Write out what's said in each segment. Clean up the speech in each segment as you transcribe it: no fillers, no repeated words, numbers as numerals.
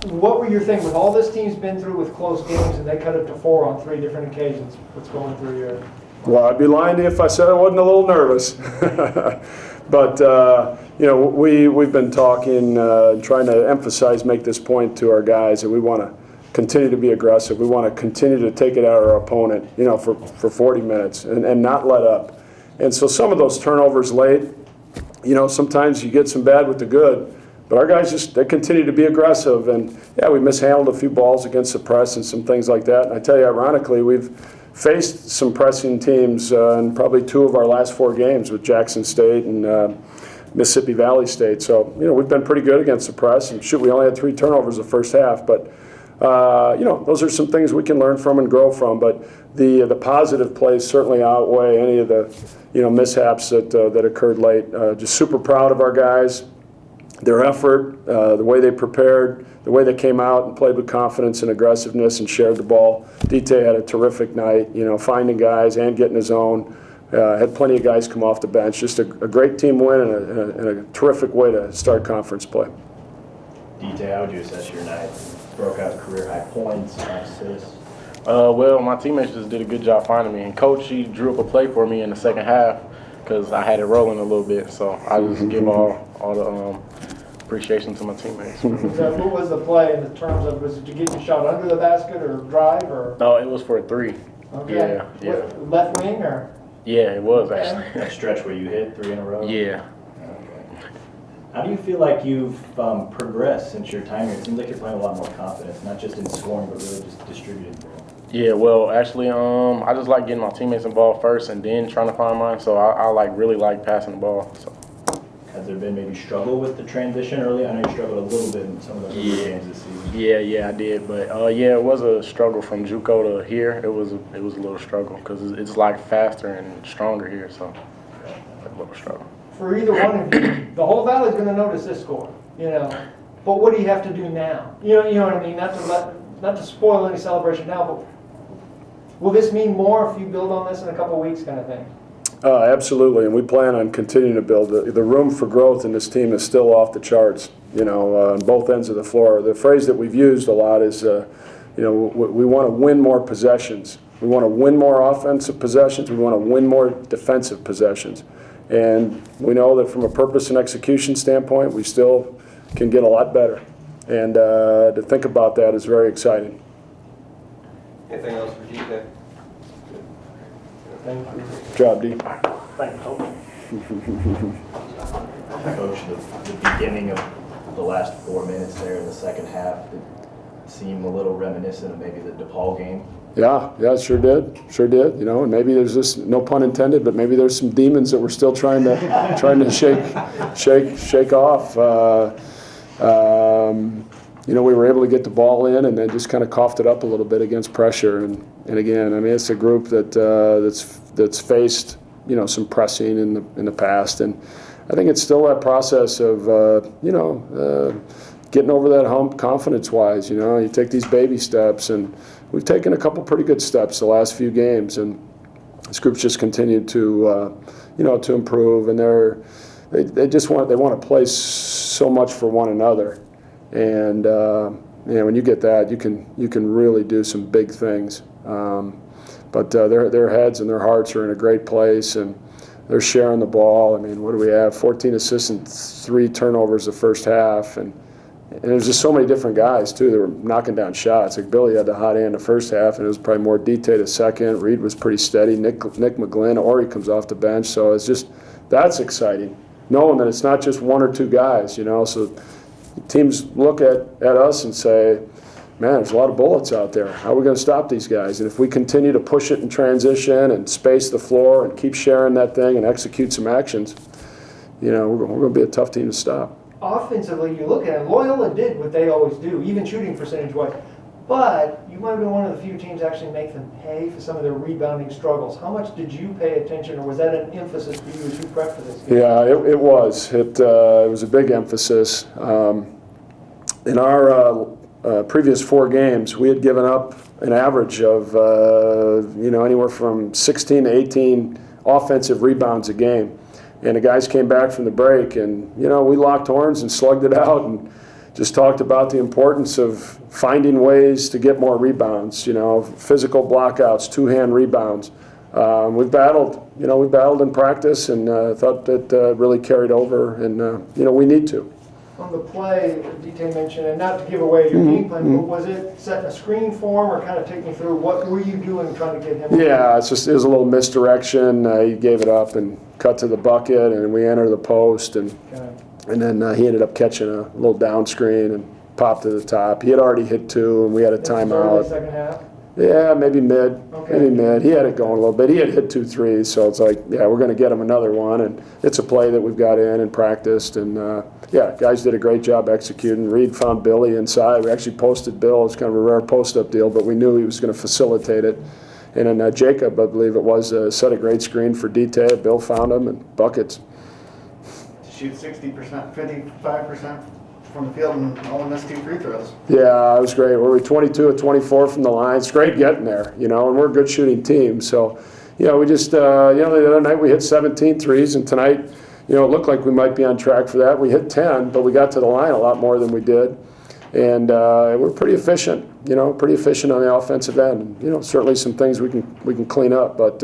What were your thing with all this team's been through with close games and they cut it to 4 on 3 different occasions? What's going through your? Well, I'd be lying to you if I said I wasn't a little nervous. But we've been talking, trying to emphasize, make this point to our guys that we want to continue to be aggressive. We want to continue to take it out of our opponent, for 40 minutes and not let up. And so some of those turnovers late, sometimes you get some bad with the good. But our guys they continue to be aggressive, and we mishandled a few balls against the press and some things like that. And I tell you, ironically, we've faced some pressing teams in probably 2 of our last 4 games with Jackson State and Mississippi Valley State. So we've been pretty good against the press. And shoot, we only had 3 turnovers the first half, but those are some things we can learn from and grow from. But the positive plays certainly outweigh any of the mishaps that occurred late. Just super proud of our guys. Their effort, the way they prepared, the way they came out and played with confidence and aggressiveness and shared the ball. DT had a terrific night, finding guys and getting his own. Had plenty of guys come off the bench. Just a great team win and a terrific way to start conference play. DT, how would you assess your night? Broke out career high points, assists. Well, my teammates just did a good job finding me. And Coach, he drew up a play for me in the second half because I had it rolling a little bit. So I just give all the appreciation to my teammates. So what was the play in the terms of, was it to get your shot under the basket or drive or? No, it was for a 3. Okay. Yeah. What, left wing or? Yeah, it was actually. That stretch where you hit 3 in a row? Yeah. Okay. How do you feel like you've progressed since your time here? It seems like you're playing a lot more confidence, not just in scoring, but really just distributing. Yeah, well, actually, I just like getting my teammates involved first and then trying to find mine. So I really like passing the ball. So. Has there been maybe struggle with the transition early? I know you struggled a little bit in some of those games this season. Yeah, I did. But it was a struggle from JUCO to here. It was a little struggle because it's like faster and stronger here. So a little struggle. For either one of you, the whole valley's going to notice this score, But what do you have to do now? You know what I mean? Not to spoil any celebration now, but will this mean more if you build on this in a couple of weeks, kind of thing? Absolutely, and we plan on continuing to build. The room for growth in this team is still off the charts, on both ends of the floor. The phrase that we've used a lot is, we want to win more possessions. We want to win more offensive possessions. We want to win more defensive possessions. And we know that from a purpose and execution standpoint, we still can get a lot better. And to think about that is very exciting. Anything else for GK? Thank you. Good job, D. Thank you, Coach. Coach, the beginning of the last 4 minutes there in the second half, it seemed a little reminiscent of maybe the DePaul game. Yeah, it sure did. And maybe there's this, no pun intended, but maybe there's some demons that we're still trying to shake off. We were able to get the ball in and then just kind of coughed it up a little bit against pressure. And again, I mean, it's a group that's faced some pressing in the past, and I think it's still that process of getting over that hump confidence-wise. You take these baby steps, and we've taken a couple pretty good steps the last few games, and this group's just continued to to improve, and they want to play so much for one another. And when you get that, you can really do some big things. But their heads and their hearts are in a great place, and they're sharing the ball. I mean, what do we have? 14 assists and 3 turnovers the first half, and there's just so many different guys too that were knocking down shots. Like Billy had the hot hand the first half, and it was probably more DT the second. Reed was pretty steady. Nick McGlynn, Ori comes off the bench, so that's exciting, knowing that it's not just 1 or 2 guys. So teams look at us and say, man, there's a lot of bullets out there. How are we going to stop these guys? And if we continue to push it in transition and space the floor and keep sharing that thing and execute some actions, we're going to be a tough team to stop. Offensively, you look at it, Loyola did what they always do, even shooting percentage-wise. But you might have been one of the few teams actually make them pay for some of their rebounding struggles. How much did you pay attention, or was that an emphasis for you as you prepped for this game? Yeah, it was. It was a big emphasis. In our previous 4 games, we had given up an average of anywhere from 16 to 18 offensive rebounds a game. And the guys came back from the break, and we locked horns and slugged it out and just talked about the importance of finding ways to get more rebounds, physical blockouts, two-hand rebounds. We've battled in practice, and thought that really carried over, and we need to. On the play, DT mentioned, and not to give away your game plan, but was it set in a screen form, or kind of take me through what were you doing trying to get him? Yeah, it was a little misdirection. He gave it up and cut to the bucket, and we entered the post, and then he ended up catching a little down screen and popped to the top. He had already hit two, and we had a timeout. Second half? Yeah, maybe mid. Okay. Maybe mid. He had it going a little bit. He had hit 2 threes, so it's like, yeah, we're going to get him another one. And it's a play that we've got in and practiced. And, yeah, guys did a great job executing. Reed found Billy inside. We actually posted Bill. It's kind of a rare post-up deal, but we knew he was going to facilitate it. And then Jacob, I believe it was, set a great screen for DT. Bill found him, and buckets. To shoot 60%, 55% from the field and only missed 2 free throws. Yeah, it was great. We 22 of 24 from the line. It's great getting there, and we're a good shooting team. So, we just, the other night we hit 17 threes, and tonight, it looked like we might be on track for that. We hit 10, but we got to the line a lot more than we did. And we're pretty efficient, pretty efficient on the offensive end. And, certainly some things we can clean up, but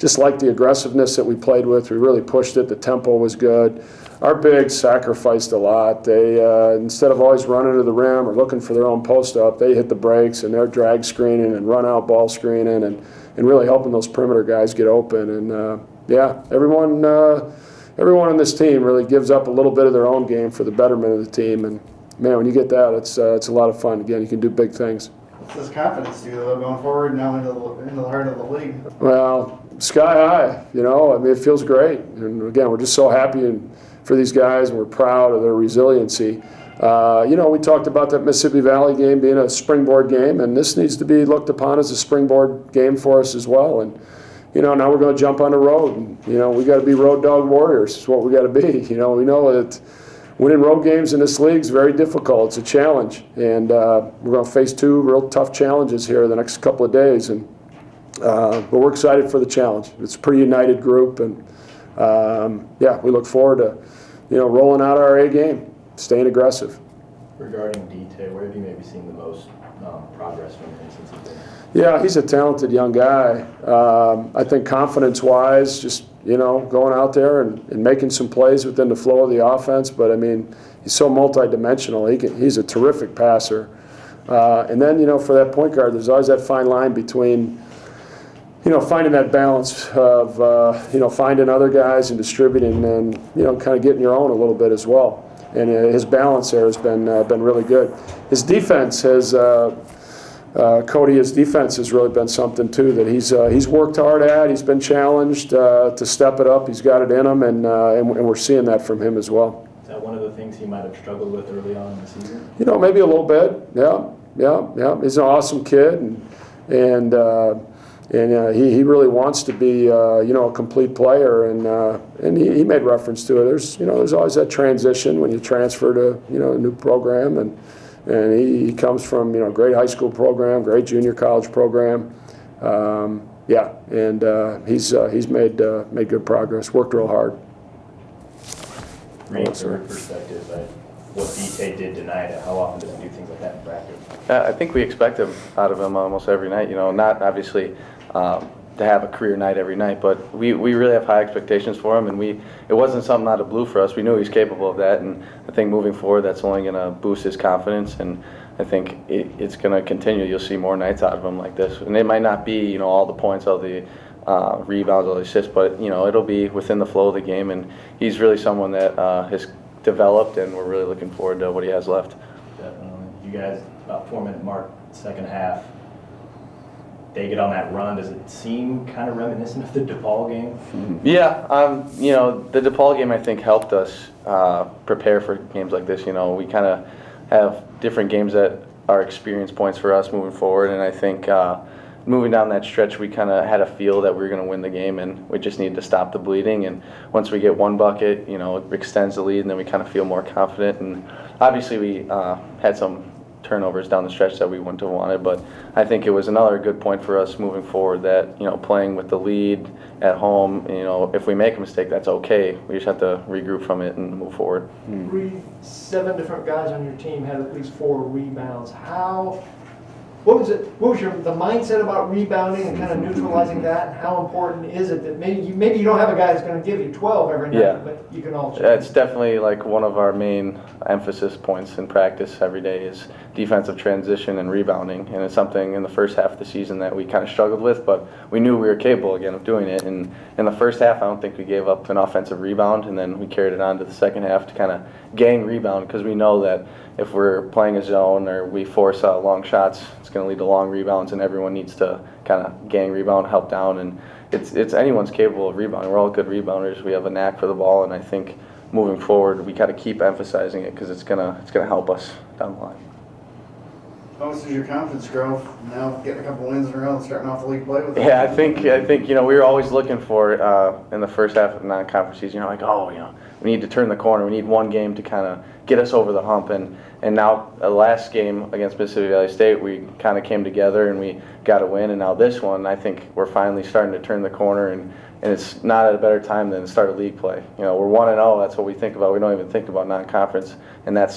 just like the aggressiveness that we played with, we really pushed it. The tempo was good. Our bigs sacrificed a lot. They, instead of always running to the rim or looking for their own post-up, they hit the brakes, and they're drag screening and run-out ball screening and really helping those perimeter guys get open. And, yeah, everyone on this team really gives up a little bit of their own game for the betterment of the team. And, man, when you get that, it's a lot of fun. Again, you can do big things. What's this confidence do, though, going forward now into the heart of the league? Well, sky high, it feels great. And, again, we're just so happy for these guys, and we're proud of their resiliency. We talked about that Mississippi Valley game being a springboard game, and this needs to be looked upon as a springboard game for us as well. And, now we're going to jump on the road. And, we got to be road dog warriors is what we got to be. We know that winning road games in this league is very difficult. It's a challenge. And we're going to face 2 real tough challenges here the next couple of days. And but we're excited for the challenge. It's a pretty united group. And, yeah, we look forward to, rolling out our A game, staying aggressive. Regarding DT, where have you maybe seen the most progress from him since he's been here? Yeah, he's a talented young guy. I think confidence-wise, just, going out there and making some plays within the flow of the offense. But, he's so multidimensional. He's a terrific passer. And then, for that point guard, there's always that fine line between, finding that balance of, finding other guys and distributing and, kind of getting your own a little bit as well. And his balance there has been really good. His defense has, Cody, his defense has really been something too that he's worked hard at. He's been challenged to step it up. He's got it in him, and we're seeing that from him as well. Is that one of the things he might have struggled with early on in the season? Maybe a little bit. Yeah. He's an awesome kid, and he really wants to be a complete player, and he made reference to it. There's always that transition when you transfer to a new program, and he comes from a great high school program, great junior college program. Yeah, and he's made good progress. Worked real hard. From your perspective, what DT did tonight, how often does he do things like that in practice? I think we expect him out of him almost every night. Not obviously to have a career night every night, but we really have high expectations for him, and it wasn't something out of blue for us. We knew he was capable of that, and I think moving forward, that's only going to boost his confidence, and I think it's going to continue. You'll see more nights out of him like this, and it might not be all the points, all the rebounds, all the assists, but it'll be within the flow of the game, and he's really someone that has developed, and we're really looking forward to what he has left. Definitely. You guys, about 4-minute mark, second half, they get on that run. Does it seem kind of reminiscent of the DePaul game? Yeah, the DePaul game I think helped us prepare for games like this. We kind of have different games that are experience points for us moving forward, and I think moving down that stretch, we kind of had a feel that we were going to win the game, and we just needed to stop the bleeding. And once we get one bucket, it extends the lead, and then we kind of feel more confident. And obviously, we had some turnovers down the stretch that we wouldn't have wanted. But I think it was another good point for us moving forward that, playing with the lead at home, if we make a mistake, that's okay. We just have to regroup from it and move forward. 7 different guys on your team had at least 4 rebounds. What was the mindset about rebounding and kind of neutralizing that? And how important is it that maybe you don't have a guy that's going to give you 12 every night, Yeah. but you can all It's definitely like one of our main emphasis points in practice every day is defensive transition and rebounding, and it's something in the first half of the season that we kind of struggled with, but we knew we were capable again of doing it. And in the first half, I don't think we gave up an offensive rebound, and then we carried it on to the second half to kind of gang rebound, because we know that if we're playing a zone or we force long shots, it's going to lead to long rebounds, and everyone needs to kind of gang rebound, help down, and it's anyone's capable of rebounding. We're all good rebounders. We have a knack for the ball, and I think moving forward, we got to keep emphasizing it because it's gonna help us down the line. How much does your confidence grow now, getting a couple wins in a row and starting off the league play with them? Yeah, I think we were always looking for in the first half of the non-conference season. We need to turn the corner. We need one game to kind of get us over the hump. And now the last game against Mississippi Valley State, we kind of came together and we got a win. And now this one, I think we're finally starting to turn the corner. And it's not at a better time than the start of league play. We're 1-0. That's what we think about. We don't even think about non-conference, and that's